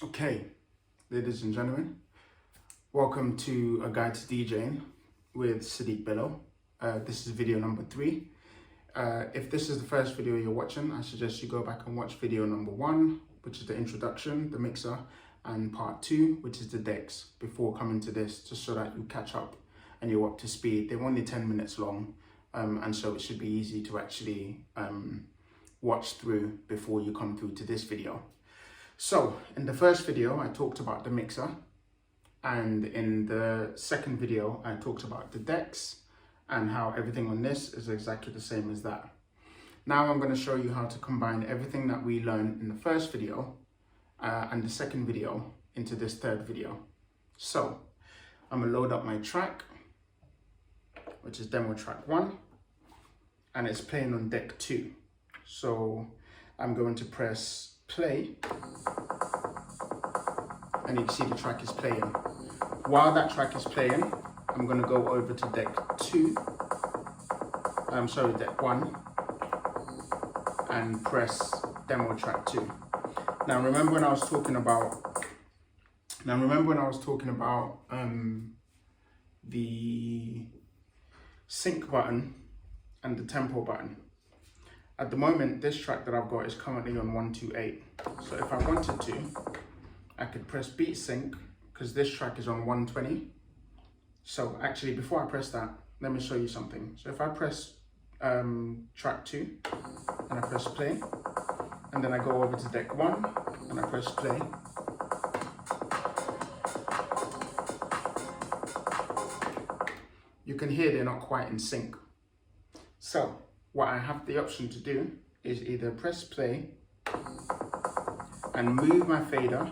Okay, ladies and gentlemen, welcome to A Guide to DJing with Sadiq Bello. This is video number 3. If this is the first video you're watching, I suggest you go back and watch video number 1, which is the introduction, the mixer, and part 2, which is the decks, before coming to this, just so that you catch up and you're up to speed. They're only 10 minutes long, and so it should be easy to actually watch through before you come through to this video. So in the first video, I talked about the mixer, and in the second video, I talked about the decks and how everything on this is exactly the same as that. Now I'm going to show you how to combine everything that we learned in the first video and the second video into this third video. So I'm going to load up my track, which is demo track 1, and it's playing on deck 2. So I'm going to press play, and you can see the track is playing. While that track is playing, I'm going to go over to deck 1 and press demo track 2. Now remember when I was talking about the sync button and the tempo button. At the moment, this track that I've got is currently on 128. So if I wanted to, I could press beat sync, because this track is on 120. So actually, before I press that, let me show you something. So if I press track 2 and I press play, and then I go over to deck 1 and I press play, you can hear they're not quite in sync. So what I have the option to do is either press play and move my fader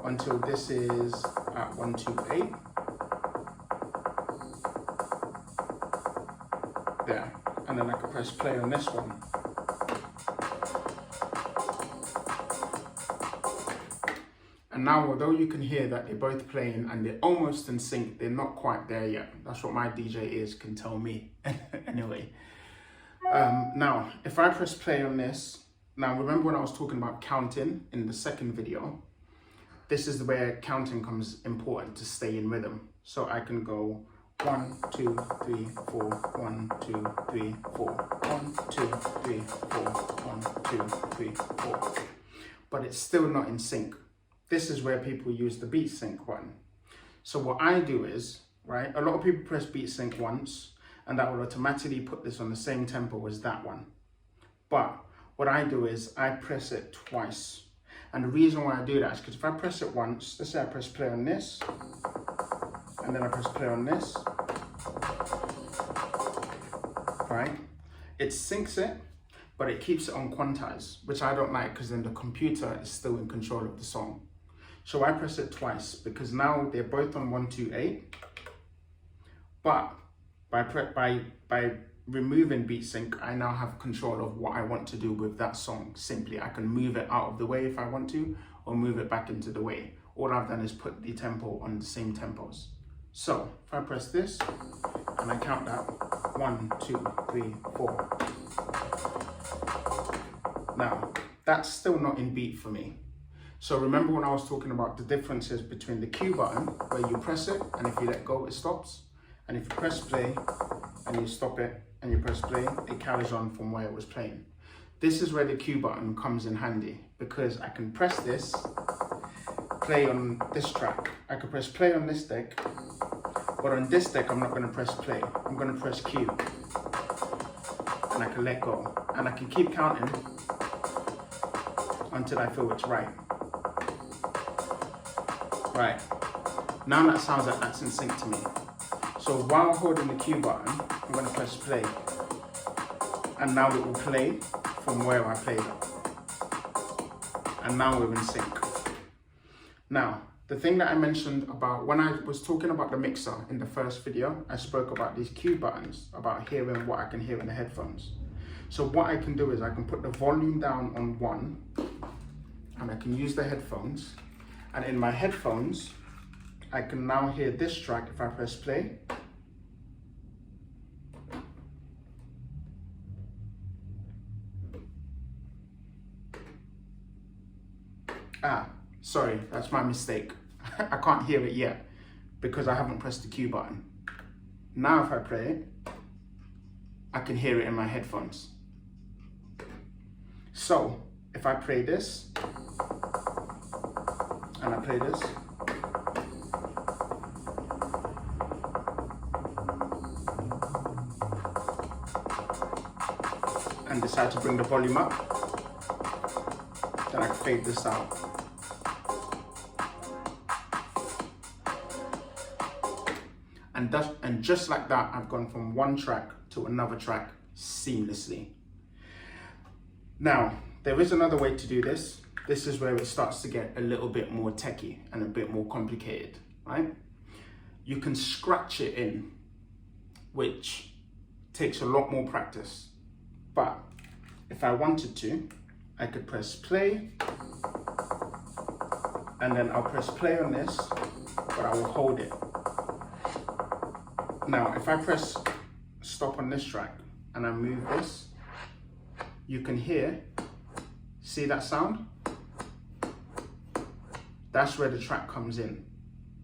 until this is at 128. There. And then I can press play on this one. And now, although you can hear that they're both playing and they're almost in sync, they're not quite there yet. That's what my DJ ears can tell me. Anyway. Now, if I press play on this, now remember when I was talking about counting in the second video, this is where counting comes important to stay in rhythm. So I can go 1, 2, 3, 4, 1, 2, 3, 4, 1, 2, 3, 4, 1, 2, 3, 4. But it's still not in sync. This is where people use the beat sync button. So what I do is, right, a lot of people press beat sync once, and that will automatically put this on the same tempo as that one. But what I do is I press it twice. And the reason why I do that is because if I press it once, let's say I press play on this, and then I press play on this, right? It syncs it, but it keeps it on quantize, which I don't like, because then the computer is still in control of the song. So I press it twice, because now they're both on 128, but by removing beat sync, I now have control of what I want to do with that song. Simply, I can move it out of the way if I want to, or move it back into the way. All I've done is put the tempo on the same tempos. So if I press this and I count that 1, 2, 3, 4. Now that's still not in beat for me. So remember when I was talking about the differences between the Q button, where you press it and if you let go it stops, and if you press play and you stop it and you press play, it carries on from where it was playing. This is where the Q button comes in handy, because I can press this, play on this track. I can press play on this deck, but on this deck I'm not going to press play. I'm going to press Q, and I can let go, and I can keep counting until I feel it's right. Right, now that sounds like that's in sync to me. So while holding the Q button, I'm going to press play, and now it will play from where I played it. And now we're in sync. Now, the thing that I mentioned about when I was talking about the mixer in the first video, I spoke about these Q buttons, about hearing what I can hear in the headphones. So what I can do is I can put the volume down on 1, and I can use the headphones, and in my headphones, I can now hear this track if I press play. Sorry, that's my mistake. I can't hear it yet because I haven't pressed the Q button. Now if I play it, I can hear it in my headphones. So if I play this and I play this, and decide to bring the volume up, then I can fade this out. And just like that, I've gone from one track to another track seamlessly. Now, there is another way to do this. This is where it starts to get a little bit more techie and a bit more complicated, right? You can scratch it in, which takes a lot more practice. But if I wanted to, I could press play, and then I'll press play on this, but I will hold it. Now, if I press stop on this track and I move this, you can hear, see that sound? That's where the track comes in.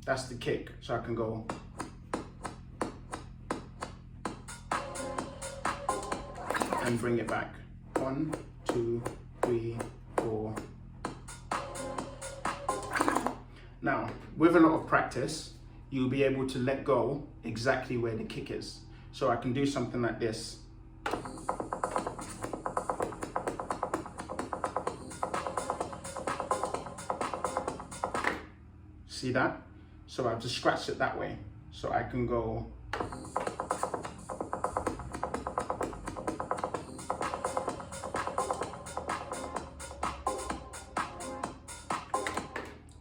That's the kick. So I can go. And bring it back. 1, 2, 3, 4. Now, with a lot of practice, you'll be able to let go exactly where the kick is. So I can do something like this. See that? So I've just scratched it that way. So I can go.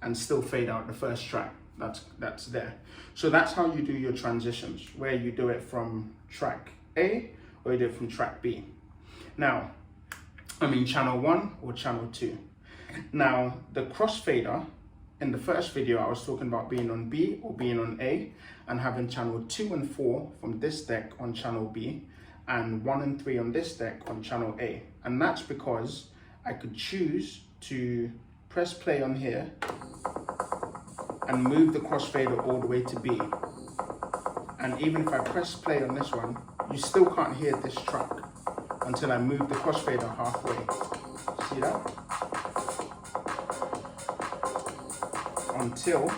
And still fade out the first track that's there. So that's how you do your transitions, where you do it from track A or you do it from track B. Now, I mean channel 1 or channel 2. Now, the crossfader, in the first video I was talking about being on B or being on A and having channel 2 and 4 from this deck on channel B and 1 and 3 on this deck on channel A. And that's because I could choose to press play on here and move the crossfader all the way to B. And even if I press play on this one, you still can't hear this track until I move the crossfader halfway. See that? Until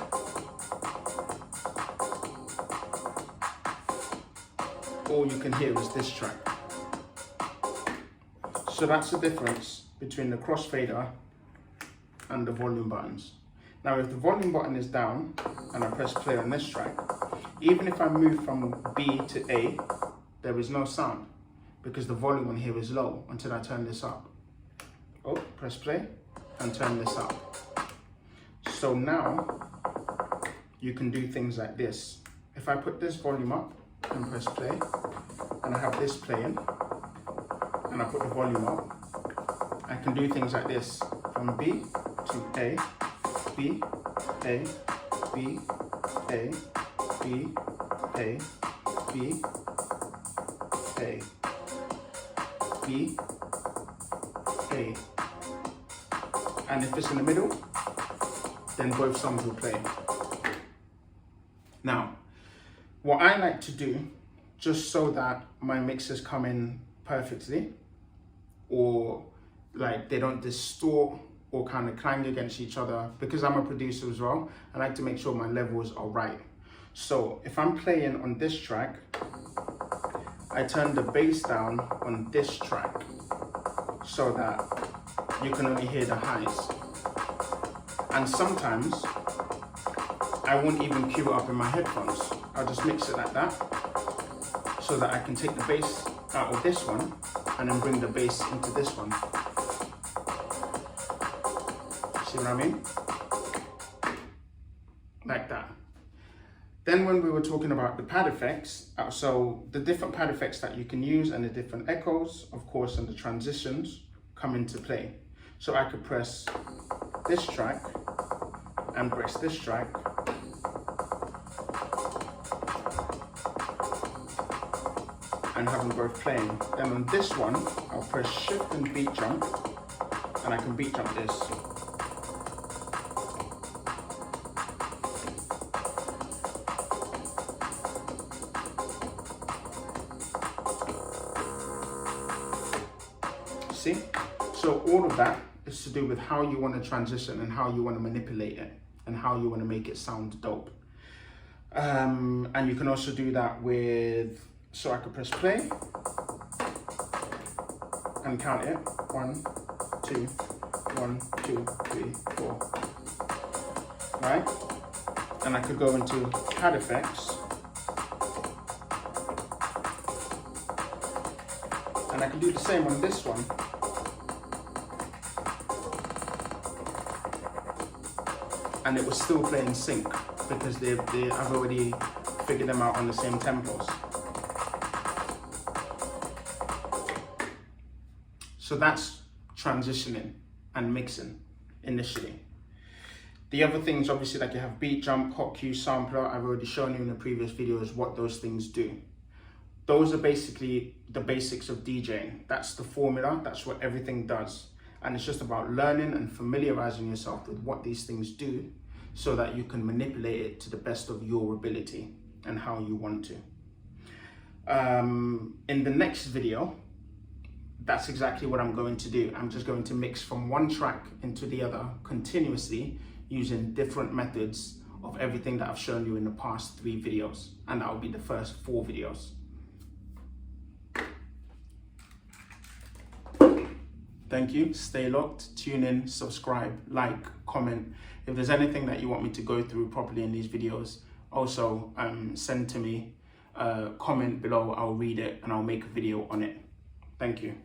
all you can hear is this track. So that's the difference between the crossfader and the volume buttons. Now, if the volume button is down and I press play on this track, even if I move from B to A, there is no sound because the volume on here is low until I turn this up. Oh, press play and turn this up. So now you can do things like this. If I put this volume up and press play and I have this playing and I put the volume up, I can do things like this from B to A, B, A, B, A, B, A, B, A, B, A. And if it's in the middle, then both songs will play. Now, what I like to do, just so that my mixes come in perfectly, or like they don't distort or kind of clang against each other, because I'm a producer as well, I like to make sure my levels are right. So if I'm playing on this track, I turn the bass down on this track so that you can only hear the highs. And sometimes I won't even cue it up in my headphones. I'll just mix it like that so that I can take the bass out of this one and then bring the bass into this one. See what I mean? Like that. Then when we were talking about the pad effects, so the different pad effects that you can use and the different echoes, of course, and the transitions come into play. So I could press this track and press this track and have them both playing. Then on this one, I'll press shift and beat jump and I can beat jump this. See? So all of that is to do with how you want to transition and how you want to manipulate it and how you want to make it sound dope. And you can also do that with, so I could press play and count it. 1, 2, 1, 2, 3, 4. Right? And I could go into pad effects. And I can do the same on this one. And it will still play in sync because I've already figured them out on the same tempos. So that's transitioning and mixing initially. The other things, obviously, like you have beat, jump, hot cue, sampler. I've already shown you in the previous videos what those things do. Those are basically the basics of DJing. That's the formula, that's what everything does. And it's just about learning and familiarizing yourself with what these things do so that you can manipulate it to the best of your ability and how you want to. In the next video, that's exactly what I'm going to do. I'm just going to mix from one track into the other continuously using different methods of everything that I've shown you in the past 3 videos. And that will be the first 4 videos. Thank you. Stay locked, tune in, subscribe, like, comment. If there's anything that you want me to go through properly in these videos, also send to me, comment below, I'll read it and I'll make a video on it. Thank you.